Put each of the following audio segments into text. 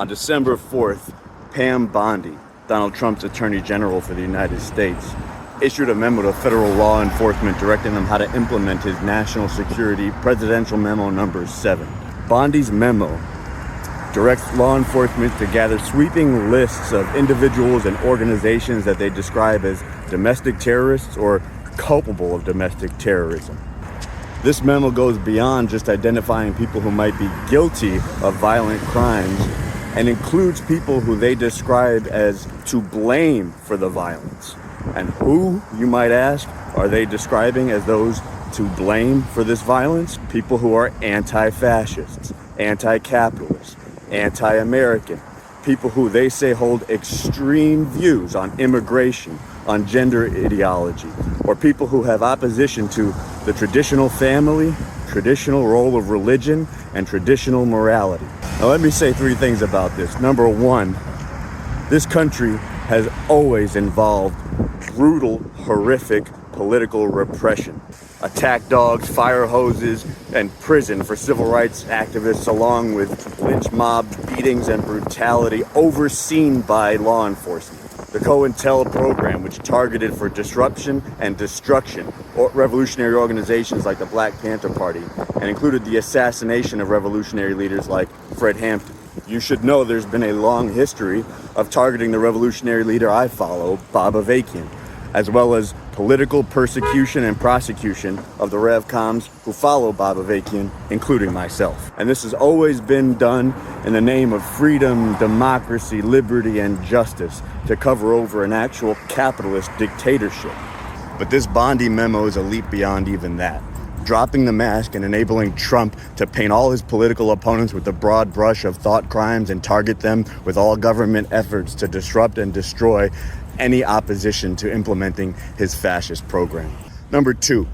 On December 4th, Pam Bondi, Donald Trump's Attorney General for the United States, issued a memo to federal law enforcement directing them how to implement his national security presidential memo number 7. Bondi's memo directs law enforcement to gather sweeping lists of individuals and organizations that they describe as domestic terrorists or culpable of domestic terrorism. This memo goes beyond just identifying people who might be guilty of violent crimes and includes people who they describe as to blame for the violence. And who, you might ask, are they describing as those to blame for this violence? People who are anti-fascists, anti-capitalist, anti-American, people who they say hold extreme views on immigration, on gender ideology, or people who have opposition to the traditional family, traditional role of religion, and traditional morality. Now let me say 3 things about this. Number 1, this country has always involved brutal, horrific political repression. Attack dogs, fire hoses, and prison for civil rights activists, along with lynch mob beatings and brutality overseen by law enforcement. The COINTEL program, which targeted for disruption and destruction revolutionary organizations like the Black Panther Party, and included the assassination of revolutionary leaders like Fred Hampton. You should know there's been a long history of targeting the revolutionary leader I follow, Bob Avakian, as well as political persecution and prosecution of the Revcoms who follow Bob Avakian, including myself. And this has always been done in the name of freedom, democracy, liberty, and justice to cover over an actual capitalist dictatorship. But this Bondi memo is a leap beyond even that, dropping the mask and enabling Trump to paint all his political opponents with the broad brush of thought crimes and target them with all government efforts to disrupt and destroy any opposition to implementing his fascist program. Number 2,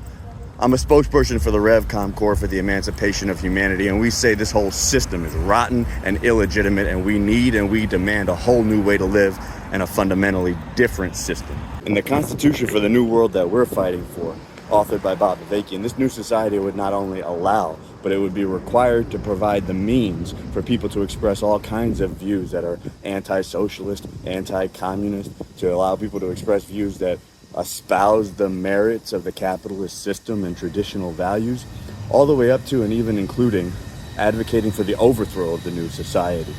I'm a spokesperson for the Revcom Corps for the Emancipation of Humanity, and we say this whole system is rotten and illegitimate, and we need and we demand a whole new way to live and a fundamentally different system. In the Constitution for the New World that we're fighting for, authored by Bob Avakian, this new society would not only allow, but it would be required to provide the means for people to express all kinds of views that are anti-socialist, anti-communist, to allow people to express views that espouse the merits of the capitalist system and traditional values, all the way up to and even including advocating for the overthrow of the new society.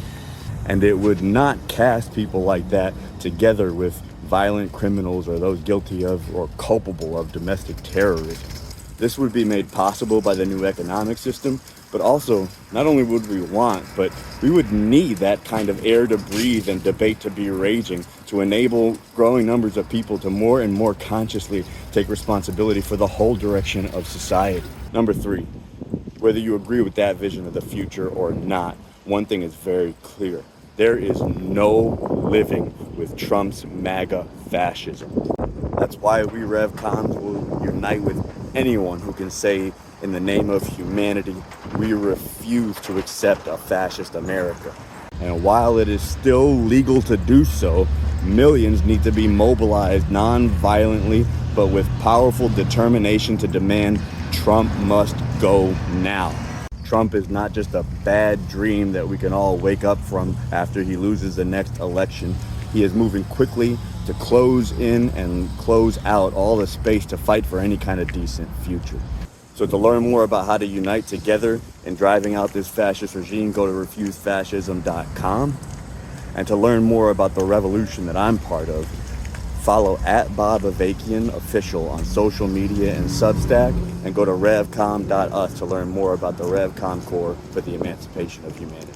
And it would not cast people like that together with violent criminals or those guilty of or culpable of domestic terrorism. This would be made possible by the new economic system, but also not only would we want, but we would need that kind of air to breathe and debate to be raging to enable growing numbers of people to more and more consciously take responsibility for the whole direction of society. Number 3, whether you agree with that vision of the future or not, one thing is very clear. There is no living with Trump's MAGA fascism. That's why we Revcoms will unite with anyone who can say, in the name of humanity, we refuse to accept a fascist America. And while it is still legal to do so, millions need to be mobilized non-violently, but with powerful determination to demand Trump must go now. Trump is not just a bad dream that we can all wake up from after he loses the next election. He is moving quickly to close in and close out all the space to fight for any kind of decent future. So to learn more about how to unite together in driving out this fascist regime, go to refusefascism.com. And to learn more about the revolution that I'm part of, follow @Bob Avakian official on social media and Substack, and go to revcom.us to learn more about the Revcom Corps for the Emancipation of Humanity.